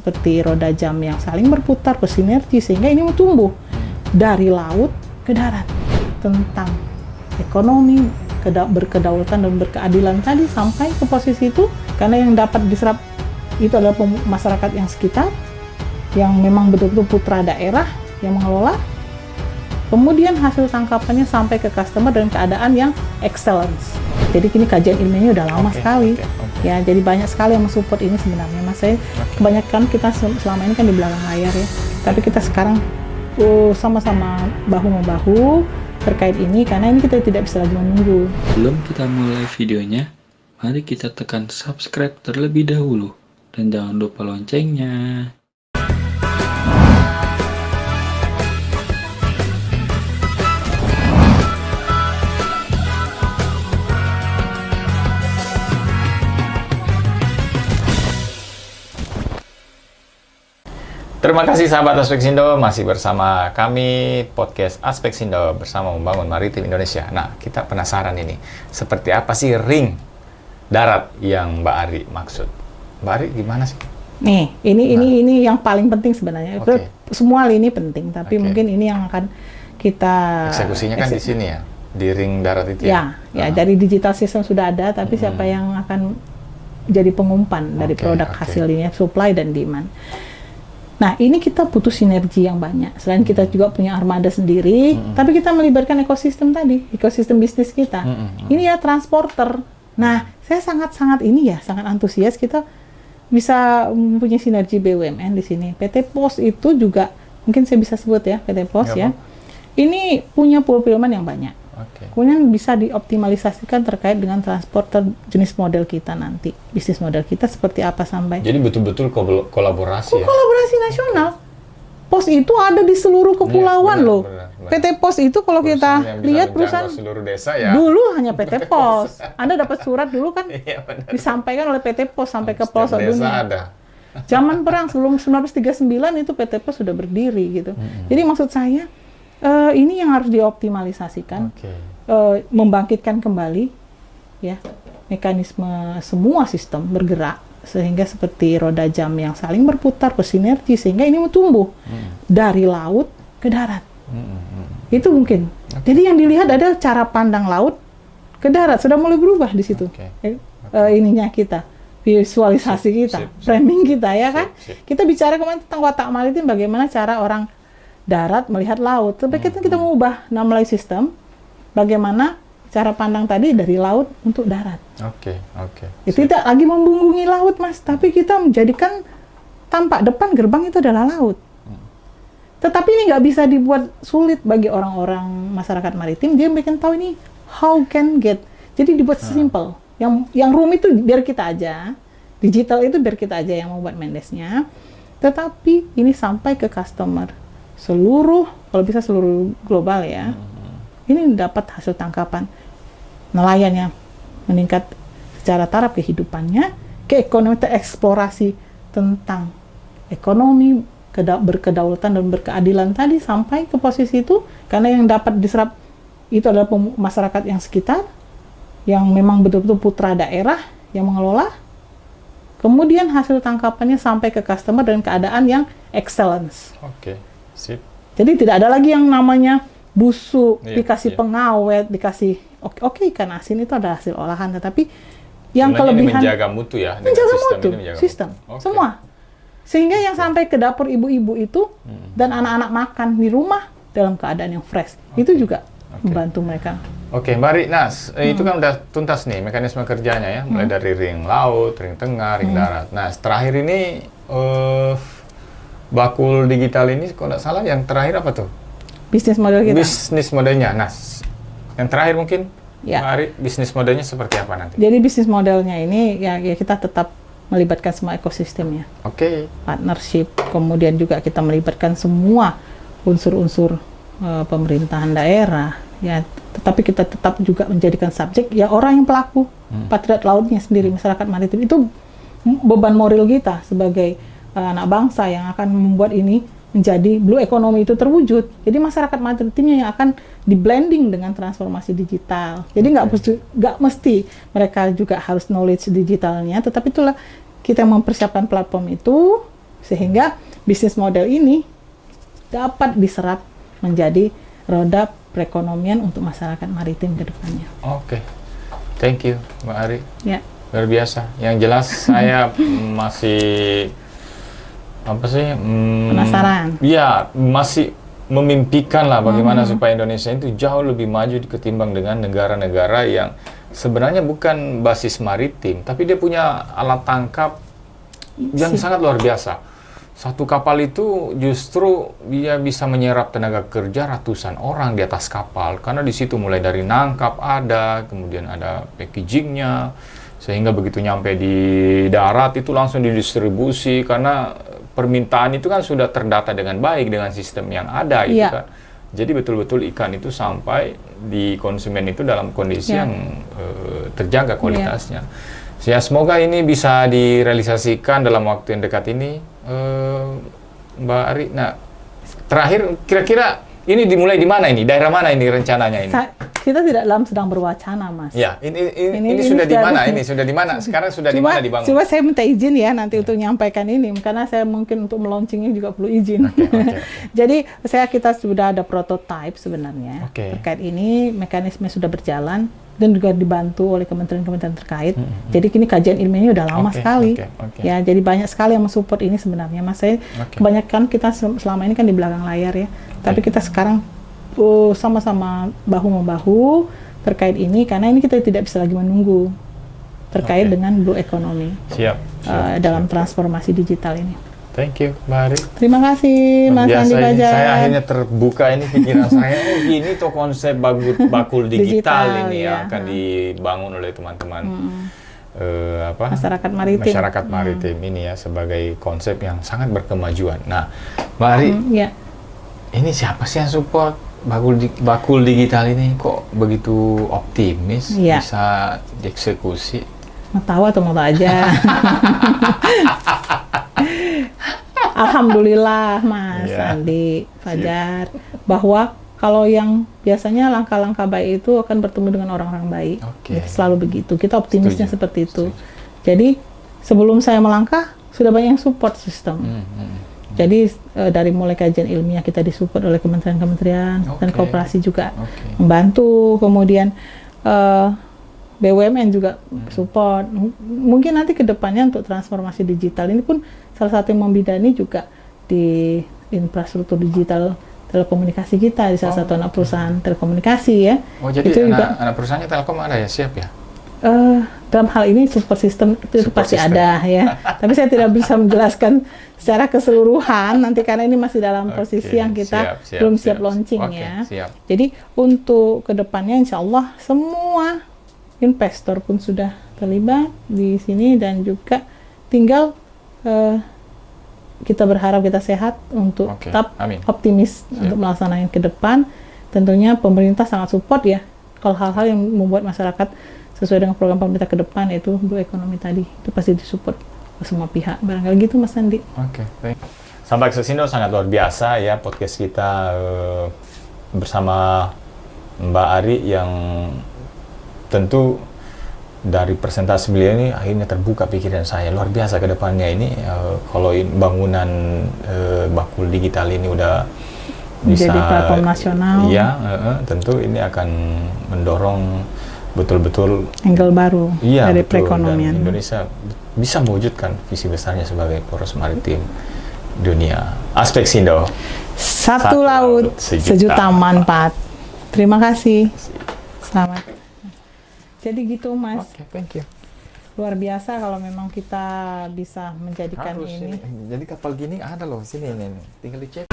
seperti roda jam yang saling berputar, bersinergi, sehingga ini tumbuh dari laut ke darat. Tentang ekonomi, berkedaulatan dan berkeadilan tadi sampai ke posisi itu, karena yang dapat diserap itu adalah masyarakat yang sekitar, yang memang betul-betul putra daerah yang mengelola. Kemudian hasil tangkapannya sampai ke customer dan keadaan yang excellence. Jadi ini kajian ilmiahnya udah lama sekali. Ya, jadi banyak sekali yang mensupport ini sebenarnya. Mas, saya kebanyakan kita selama ini kan di belakang layar ya. Tapi kita sekarang sama-sama bahu-membahu terkait ini, karena ini kita tidak bisa lagi menunggu. Sebelum kita mulai videonya, mari kita tekan subscribe terlebih dahulu. Dan jangan lupa loncengnya. Terima kasih sahabat Aspeksindo, masih bersama kami podcast Aspeksindo bersama Membangun Maritim Indonesia. Nah, kita penasaran ini, seperti apa sih ring darat yang Mbak Ari maksud? Mbak Ari gimana sih? Nih, ini yang paling penting sebenarnya. Okay. Semua lini penting, tapi mungkin ini yang akan kita eksekusinya kan di sini ya, di ring darat itu ya. Ya, dari digital system sudah ada, tapi siapa yang akan jadi pengumpan dari produk hasilnya, supply dan demand. Nah, ini kita butuh sinergi yang banyak. Selain kita juga punya armada sendiri, tapi kita melibatkan ekosistem tadi, ekosistem bisnis kita. Ini ya transporter. Nah, saya sangat antusias kita bisa mempunyai sinergi BUMN di sini. PT Pos itu juga, mungkin saya bisa sebut ya, PT Pos ya. Ini punya fulfillment yang banyak. Kemudian bisa dioptimalisasikan terkait dengan transporter jenis model kita nanti. Bisnis model kita seperti apa sampai. Jadi betul-betul kolaborasi ya? Kolaborasi nasional. Pos itu ada di seluruh kepulauan loh. Benar. PT Pos itu kalau kita lihat perusahaan seluruh desa ya. Dulu hanya PT Pos. Anda dapat surat dulu kan disampaikan oleh PT Pos sampai ke pelosok dunia. Ada. Zaman perang sebelum 1939 itu PT Pos sudah berdiri gitu. Jadi maksud saya ini yang harus dioptimalisasikan, membangkitkan kembali ya mekanisme semua sistem bergerak sehingga seperti roda jam yang saling berputar, bersinergi, sehingga ini tumbuh dari laut ke darat. Itu mungkin. Jadi yang dilihat adalah cara pandang laut ke darat sudah mulai berubah di situ. Ininya kita, visualisasi kita, framing kita ya kan. Kita bicara kemarin tentang watak maritim, bagaimana cara orang darat melihat laut. Tapi kita mengubah nilai sistem, bagaimana cara pandang tadi dari laut untuk darat. Itu tidak lagi membungkungi laut, Mas, tapi kita menjadikan tampak depan gerbang itu adalah laut. Tetapi ini nggak bisa dibuat sulit bagi orang-orang masyarakat maritim. Dia bikin tahu ini how can get. Jadi dibuat simple. Yang rumit itu biar kita aja. Digital itu biar kita aja yang membuat manage-nya. Tetapi ini sampai ke customer. Kalau bisa seluruh global ya, ini dapat hasil tangkapan nelayannya meningkat secara taraf kehidupannya, keekonomian tereksplorasi tentang ekonomi, berkedaulatan dan berkeadilan tadi sampai ke posisi itu, karena yang dapat diserap itu adalah masyarakat yang sekitar, yang memang betul-betul putra daerah yang mengelola. Kemudian hasil tangkapannya sampai ke customer dan keadaan yang excellence. Sip. Jadi tidak ada lagi yang namanya busuk, dikasih pengawet, dikasih ikan asin itu ada hasil olahan, tetapi yang kelebihan menjaga mutu ya, menjaga mutu, sistem, semua. Sehingga yang sampai ke dapur ibu-ibu itu dan anak-anak makan di rumah dalam keadaan yang fresh, itu juga membantu mereka. Mbak Ari, itu kan udah tuntas nih mekanisme kerjanya ya, mulai dari ring laut, ring tengah, ring darat. Nah, terakhir ini bakul digital ini, kalau nggak salah yang terakhir apa tuh? Bisnis model kita. Bisnis modelnya. Nah, yang terakhir mungkin, Mbak Ari, bisnis modelnya seperti apa nanti? Jadi bisnis modelnya ini ya kita tetap melibatkan semua ekosistemnya. Partnership, kemudian juga kita melibatkan semua unsur-unsur pemerintahan daerah. Ya, tetapi kita tetap juga menjadikan subjek ya orang yang pelaku, patriot lautnya sendiri, masyarakat maritim. Itu beban moral kita sebagai anak bangsa yang akan membuat ini menjadi blue economy itu terwujud. Jadi masyarakat maritimnya yang akan di-blending dengan transformasi digital. Jadi nggak mesti mereka juga harus knowledge digitalnya, tetapi itulah kita mempersiapkan platform itu Sehingga bisnis model ini dapat diserap menjadi roda perekonomian untuk masyarakat maritim ke depannya. Oke. Thank you, Mbak Ari. Ya. Luar biasa. Yang jelas saya masih penasaran. Iya, masih memimpikan lah bagaimana supaya Indonesia itu jauh lebih maju ketimbang dengan negara-negara yang sebenarnya bukan basis maritim, tapi dia punya alat tangkap yang sangat luar biasa. Satu kapal itu justru dia bisa menyerap tenaga kerja ratusan orang di atas kapal, karena di situ mulai dari nangkap ada, kemudian ada packagingnya, sehingga begitu nyampe di darat itu langsung didistribusi, karena permintaan itu kan sudah terdata dengan baik dengan sistem yang ada gitu kan. Jadi betul-betul ikan itu sampai di konsumen itu dalam kondisi yang terjaga kualitasnya. Ya, semoga ini bisa direalisasikan dalam waktu yang dekat ini, Mbak Ari. Nah, terakhir kira-kira ini dimulai di mana ini? Daerah mana ini rencananya ini? Kita tidak sedang berwacana, Mas. Ya, ini sudah di mana? Ini sudah di mana? Sekarang sudah di mana dibangun? Coba saya minta izin ya nanti untuk menyampaikan ini, karena saya mungkin untuk melaunchingnya juga perlu izin. Jadi kita sudah ada prototipe sebenarnya terkait ini, mekanisme sudah berjalan dan juga dibantu oleh kementerian-kementerian terkait. Jadi kini kajian ilmiahnya udah lama sekali. Ya, jadi banyak sekali yang mensupport ini sebenarnya, Mas. Kebanyakan kita selama ini kan di belakang layar ya. Tapi kita sekarang sama-sama bahu-membahu terkait ini, karena ini kita tidak bisa lagi menunggu terkait dengan blue economy dalam transformasi digital ini. Thank you, Mbak Ari. Terima kasih, Mas Andi Fajar. Saya akhirnya terbuka ini pikiran saya. Oh, gini tuh konsep bakul digital ini yang akan dibangun oleh teman-teman masyarakat maritim. Masyarakat maritim ini ya, sebagai konsep yang sangat berkemajuan. Nah, Mbak Ari, ini siapa sih yang support bakul digital ini? Kok begitu optimis bisa dieksekusi? Mau tahu atau mau aja? Alhamdulillah, Mas Andi Fajar, bahwa kalau yang biasanya langkah-langkah baik itu akan bertemu dengan orang-orang baik. Selalu begitu. Kita optimisnya seperti itu. Jadi sebelum saya melangkah sudah banyak yang support sistem. Jadi dari mulai kajian ilmiah kita disupport oleh kementerian-kementerian dan koperasi juga membantu. Kemudian BUMN juga support. Mungkin nanti ke depannya untuk transformasi digital ini pun salah satu yang membidani juga di infrastruktur digital telekomunikasi kita di salah satu anak perusahaan telekomunikasi ya. Oh, jadi itu anak perusahaannya Telkom ada ya, siap ya? Dalam hal ini support system itu pasti ada ya. Tapi saya tidak bisa menjelaskan secara keseluruhan nanti karena ini masih dalam posisi yang kita belum siap launching ya. Jadi untuk kedepannya insya Allah semua investor pun sudah terlibat di sini dan juga tinggal kita berharap kita sehat untuk tetap optimis untuk melaksanakan ke depan. Tentunya pemerintah sangat support ya kalau hal-hal yang membuat masyarakat sesuai dengan program pemerintah ke depan, yaitu blue economy tadi, itu pasti disupport semua pihak. Barangkali gitu, Mas Andi. Sampai Aksesindo sangat luar biasa ya podcast kita bersama Mbak Ari, yang tentu dari presentasi beliau ini akhirnya terbuka pikiran saya. Luar biasa ke depannya ini kalau bangunan bakul digital ini udah bisa menjadi platform nasional. Iya, tentu ini akan mendorong betul-betul angle baru dari perekonomian. Dan Indonesia bisa mewujudkan visi besarnya sebagai poros maritim dunia. Aspeksindo. Satu laut, sejuta manfaat. Terima kasih. Selamat. Jadi gitu, Mas. Thank you. Luar biasa kalau memang kita bisa menjadikan ini. Jadi kapal gini ada loh sini, tinggal dicek.